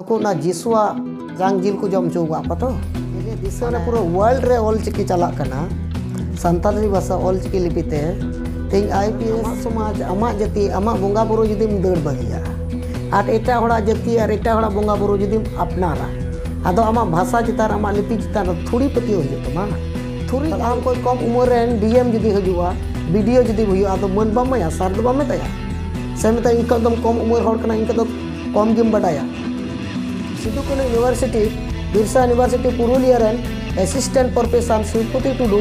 नुकु ना जिसुआ जांग जिल को जम चौगा पतो ये दिसो ना पूरा वर्ल्ड रे ऑल चिकी चला कना संताली भाषा ऑल चिकी लिपिते तेज आईपीएस समाज अमा जाति अमा बोंगा बुरु जुदी दड़ बगिया और एटा होड़ा जाति और एटा होड़ा बोंगा बुरु जुदी अपनारा आदो अमा भाषा चितार अमा लिपि चितार थोड़ी पति हो तमा थोड़ी आम कोई कम उम्र रेन डीएम जुदी हजुआ वीडियो जुदी हुआ आदो मन बामया सार दो बामे तया से मत इनका दम कम उम्र होड़ कना इनका दो कम गिम बडाया सिद्धू-कान्हू यूनिवर्सिटी बिरसा यूनिवर्सिटी पुरुलिया रेन असिस्टेंट प्रोफेसर शिवपति टुडू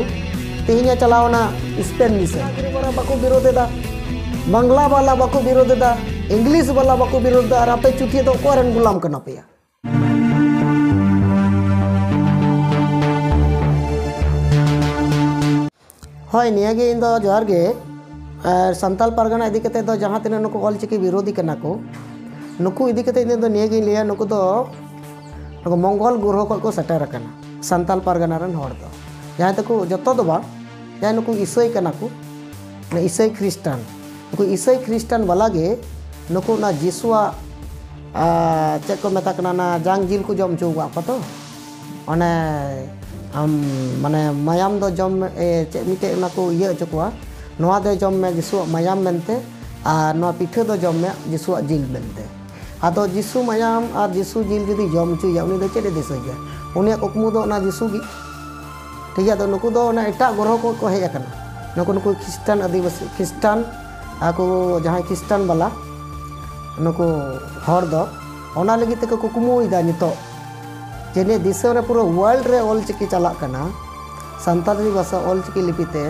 तेहिया चलावना स्पेन दिसे बाको विरोधेदा बांग्ला वाला बाको विरोधेदा इंग्लिश वाला बाको विरोधेदा और आपे चुटिया तो कोरन गुलाम करना पेया होय नियागे इन दो जोहार गे संताल परगना इदी कते दो जहां तिना नुको ऑल चिकी विरोधी कना को नुकु इदी कते इन दो नियागे लिया नुको दो नुको मंगल ग्रह को सेटर कना संताल परगना रन होड़ दो जहां तको जतो दो बा जहां नुकु ईसाई कना को ईसाई ख्रिस्टान नुकु ईसाई ख्रिस्टान वाला गे नुकु ना जिसुआ चेक को मेता कना ना जांग जिल को जम चौगा पतो ओने माने मायाम दो जम चे मिटे ना को ये चुकवा नोआ दो जम में जिसुआ मायाम मेनते और नोआ पिठे दो जम में जिसुआ जिल मेनते आदो जिसु मायाम और जिसु जिल जुदी जम चुया उनी दो चेदे दिसोया उनिया कुकमु दो ना जिसु गी ठीक है तो नुकु दो ना एटा ग्रह को हेज आकना नुकु ख्रिस्टान आदिवासी ख्रिस्टान आको जहां ख्रिस्टान वाला नुकु हर दो ओना लगी ते कुकमु इदा नितो जेने दिसो रे पूरा वर्ल्ड रे ऑल चिकी चला कना संताली भाषा ऑल चिकी लिपिते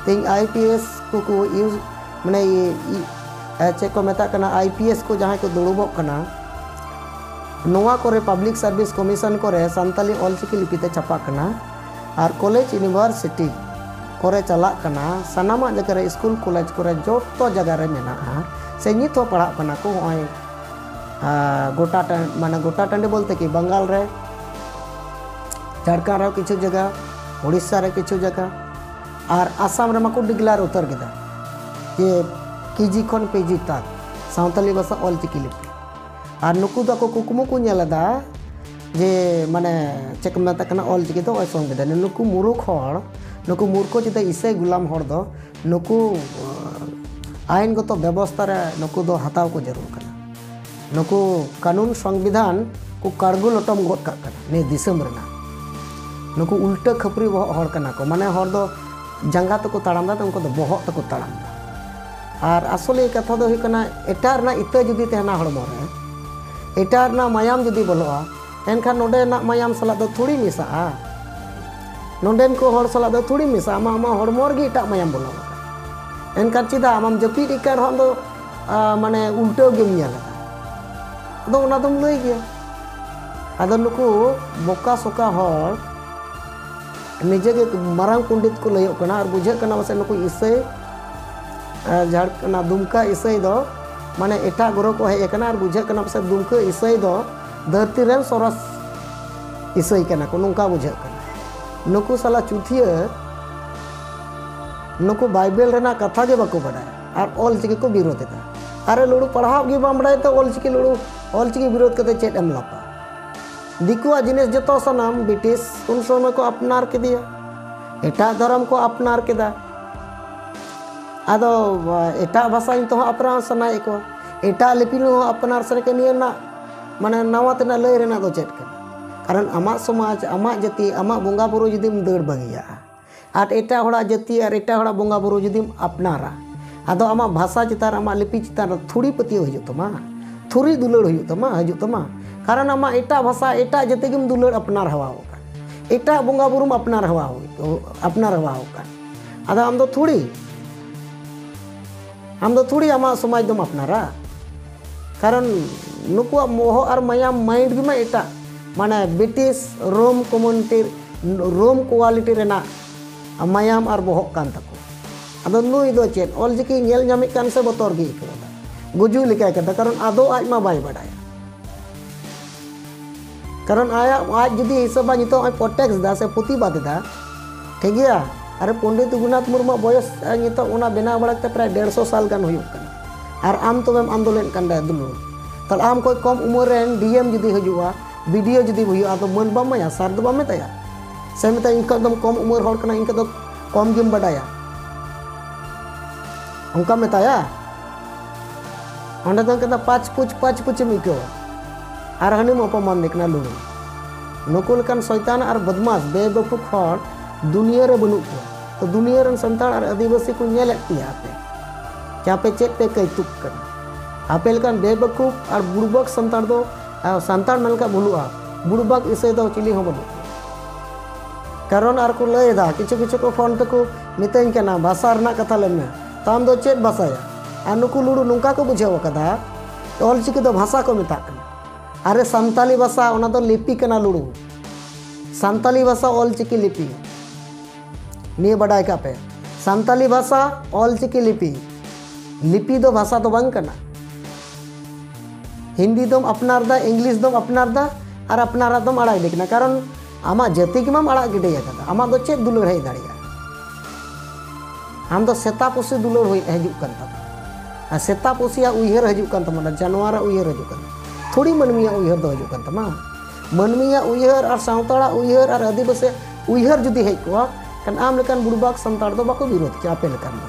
तेज आईपीएस को यूज माने ये चे को मेता कना आईपीएस को जहां को दुड़ुबो कना नोवा कोरे पब्लिक सर्विस कमीशन कोरे संताली ऑल चिकी लिपिते छपा कना और कॉलेज यूनिवर्सिटी कोरे चला कना सनामा जगह स्कूल कॉलेज कोरे जोतो जगह रे मेना से नित पढ़ा कना को होय गोटा माने गोटा टंडे बोलते कि बंगाल रे झारखंड रे किछु जगह उड़ीसा रे किछु जगह और आसाम रे माको डिक्लेयर उतर केदा ये केजी खन पेजी तक सावताली भाषा ऑल चिकी लिपि और नुकु दो को कुकुमु को नेलदा जे माने चेक मेता कना ऑल चिकी तो ओसों केदा नुकु मुरुख हड़ नुकु मूर्खो चिता इसे गुलाम हड़ दो नुकु आईनगत व्यवस्था रे नुकु दो हताव को जरूर कना नुकु कानून संविधान को कारगु लटम गोद का ने दिसम रेना नुकु उल्टा खपरी बहक हड़ कना को माने हड़ दो जंगा तको ताड़ाम दा उनको दो बहक तको ताड़ाम दा और असली कथा दो हुई कना एटार ना इते जुदी तहना हड़मो रे एटार ना मायाम जुदी बोलोआ एनखान नोडे ना मायाम सला दो थोड़ी मिसा नोडेन को हड़ सला दो थोड़ी मिसा आमा हड़मो रे एटा मायाम बोलोआ एनखान चिदा आम जपीद इकार हन दो माने उल्टा गेम नेला दो उना दम लई गया आदो नुकु बोका सोका हड़ निजे के मारांग पंडित को लयो कना और बुझे कना वसे नुकु इसे झाड़कना दुमका इसे दो माने एटा ग्रह को हेज कना और बुझे कना वसे दुमका इसे दो धरती रेन सरस इसे कना को नुका बुझे कना नुकु साला चुथिया नुकु बाइबल रेना कथा के बाको बडाय और ऑल चिकी को विरोध दा अरे लुड़ू पढ़ाव गे बाम बडाय तो ऑल चिकी लुड़ू ऑल चिकी विरोध करते चेट एम लापा दिकुआ जिनिस जतो सनाम ब्रिटिश उन समय को अपनार के दिया एटा धर्म को अपनार के दा आदो एटा भाषा इन तो अपनार सनाय को एटा लिपि नो अपनार सने के निया ना माने नवा तना लय रेना दो चेट कना कारण आमा समाज आमा जाति आमा बोंगा बुरु जुदीम दड़ बगिया आर एटा होड़ा जाति और एटा होड़ा बोंगा बुरु जुदीम अपनारा आदो आमा भाषा चितार आमा लिपि चितार थोड़ी पति हो तमा थोड़ी दुलड़ हो तमा हजु तमा कारण आमा एटा भाषा एटा जाति गेम दुलड़ अपनार हवा होका एटा बोंगा बुरुम अपनार हवा हो अपनार हवा होका आदो आम दो थोड़ी आमा समाज दम अपनारा कारण नुकुआ मोह और मायाम माइंड गे मा एटा माने ब्रिटिश रोम कम्युनिटी रोम क्वालिटी रेना मायाम और बोहक कान तको आदो नुई दो चेत ऑल चिकी नेल नामिक कान से बतर गे इकदा गुजु लिका कदा कारण आदो आज मा बाय बडाया कारण आया आज जुदी हिसाब नितो प्रोटेक्स दा से प्रतिबाद दा ठीक गया अरे पंडित रघुनाथ मुर्मू बयस नितो ओना बेना बड़ाते प्राय 150 साल गान हुयुक कना और आम तो आंदोलन कान दा दुलु ताल आम कोई कम उम्र रेन डीएम जुदी हजुआ वीडियो जुदी हुआ तो मन बाम माया सार दो बाम मेताया से मेता इनका दम कम उम्र होड़ कना इनका तो कम गिम बडाया उनका मेताया अंडे तो कहता पाँच पुच मिको और हनी अपमान देखना लुड़ू नकुल कान शैतान और बदमाश बेवकूफ हर दुनिया रे बनुक को तो दुनिया रन संतान और आदिवासी को नेल पिया पे क्या पे चेक पे कैतुक करना आपे लकान बेवकूफ और बुड़बक संतान दो संतान मनका बुलुआ बुड़बक इसे दो चिली हो बनु कारण और को लय दा किछु किछु को फोन पे को मितेन के ना भाषा रना कथा लेना ताम दो चेक भाषाया और नुकु लुड़ू नुका को बुझाव कदा ऑलचिकी दो भाषा को मेता अरे सानताली भाषा ओना दो लिपि कना लुड़ू सानताली भाषा ऑलचिकी लिपि निये बडाय का पे सानताली भाषा ऑलचिकी लिपि लिपि दो भाषा तो बांग कना हिंदी दम अपनार दा इंग्लिश दम अपनार दा और अपनार दम अड़ा देखना कारण आमा जाति की माम अड़ा गिडे आमा दो चेक दुलड़ हे दाड़िया आम दो सेता पुसी दुलड़ हजु कन तमा सेता पुसिया उयहर हजु कन तमा जानवर उयहर हजु कन थोड़ी मनमिया उयहर दो हजु कन तमा मनमिया उयहर और सावताड़ा उयहर और आदिवासी उयहर जुदी हेज को कन आम लेकान बुड़बाक संताड़ दो बाको विरोध के आपे लेकान दो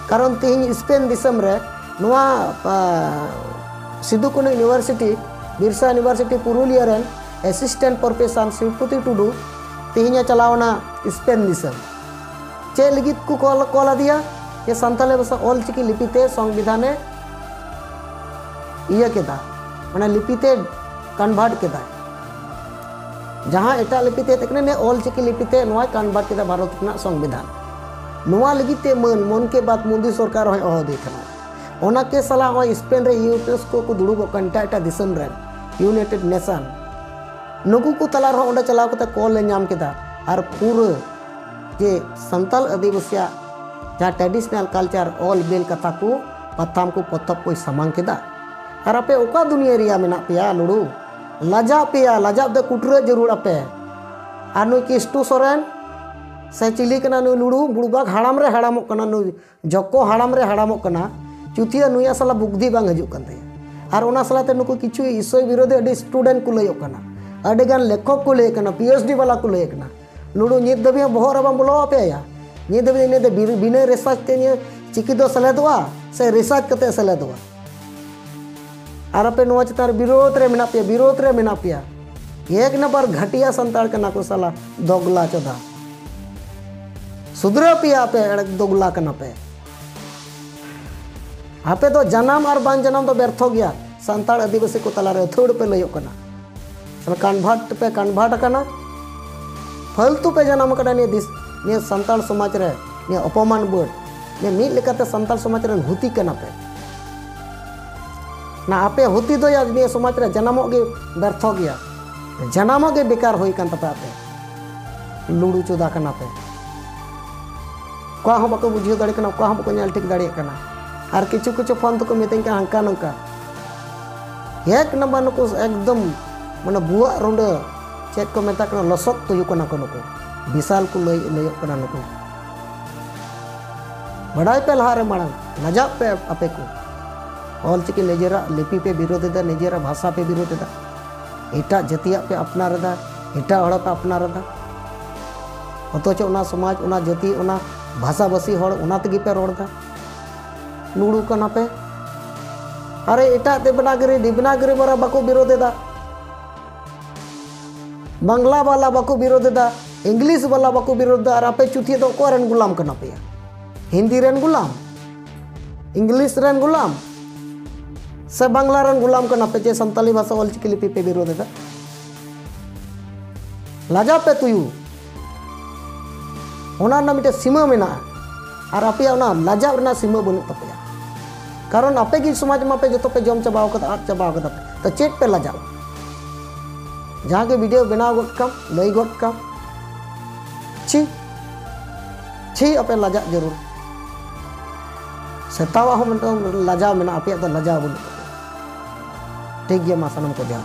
कारण तेहन स्पेन दिसम रे नोआ सिद्धू कान्हू यूनिवर्सिटी बिरसा यूनिवर्सिटी पुरुलिया रेन एसिस्टेंट प्रोफेसर शिवपति टुडू तेहन चलावना स्पेन दिसम चे लगित को कॉल दिया ये सानताली भाषा ऑलचिकी लिपिते संविधाने इया केदा माने लिपिते कन्वर्ट केदा जहाँ एटा लिपिते तकने ने ऑलचिकी लिपिते नोआ कन्वर्ट केदा भारत रना संविधान नोआ लगिते मन के बात मोदी सरकार होय अहो देखना ओना के सला होय स्पेन रे यूनेस्को को दुड़ुब कंटा एटा दिसम रे यूनाइटेड नेशन नुकु को तला रहो ओंडे चलाव कते कॉल ले नाम केदा और पूरा जे संताल आदिवासिया जहाँ ट्रेडिशनल कल्चर ऑल बेल कथा को पथाम को पथप को सामांग केदा और आपे ओका दुनिया रिया मेना पेया लुड़ू लाजा पेया लाजा दे कुटरे जरूर आपे और नुई किस्टू सोरेन से चिली कना नुई लुड़ू बुड़बाग हाड़ाम रे हाड़ामोक कना नुई जको हाड़ाम रे हाड़ामोक कना चुतिया नुया सला बुद्धि बांग हजु कन तया और ओना सलाते नुकु किछु ईसोय विरोधी अडी स्टूडेंट को लयो कना अडी गान लेखक को लय कना पीएचडी वाला को लय कना लुड़ू नित दबी बहर बा बोलो आपेया नित दबी ने बिना रिसर्च ते ने चिकी दो सलेदवा से रिसर्च कते सलेदवा और आपे नोआ चितार विरोध रे मेना पिया एक नंबर घटिया संताड़ कना को साला दोगला चोदा सुधरा पिया पे दोगला कना पे आपे तो जन्म और बान जन्म तो व्यर्थो गया संताड़ आदिवासी को तला रे थोड़ पे लयो कना साला कन्वर्ट कना फालतू पे जन्म कना ने संताड़ समाज रे ने अपमान बोर्ड ने मिल लेकाते संताड़ समाज रे हुती कना पे ना आपे हुती दो या ने समाज रे जन्मो गे व्यर्थो गया जन्मो गे बेकार होई कान तपे आपे लुड़ू चोदा कना पे को हम बाको बुझियो दाड़े कना को हम बाको नेल ठीक दाड़े कना और किछु किछु फोन तो को मितें का हंका नंका एक नंबर नुको एकदम माने बुआ रोंडे चेक को मेता कना लसक तो युकना को नुको विशाल को लय कना नुको बड़ाई पे लहारे मांग लजा पे आपे को ऑलचिकी निजेरा लिपि पे विरोध दा निजेरा भाषा पे विरोध दा एटा जतिया पे अपनार दा एटा हड़ पे अपनार दा अथच ओना समाज ओना जति ओना भाषा भाषी हड़ ओना तगी पे रोड़ दा लुड़ू कना पे अरे एटा देवनागरी वाला बाको विरोध दा बांग्ला वाला बाको विरोध दा इंग्लिश वाला बाको विरोध दा और आपे चुतिया तो को रेन गुलाम कना पे हिंदी रेन गुलाम इंग्लिश रेन गुलाम से बांग्ला रन गुलाम कना पे संताली भाषा ऑलचिकी लिपि पे विरोध दा लाजा पे तुयू ओना ना मिटे सीमा मेना और आपे ओना लाजा रना सीमा बनु तपया कारण आपे की समाज में पे जो पे जम चबाव कत आट चबाव कत तो चेक पे लाजाओ जहाँ के वीडियो बनाव गट कम लई गट कम छी आपे लाजा जरूर सेतावा हम लाजा मेना आपे तो लाजा बनु ठीक गया मा सनम को ध्यान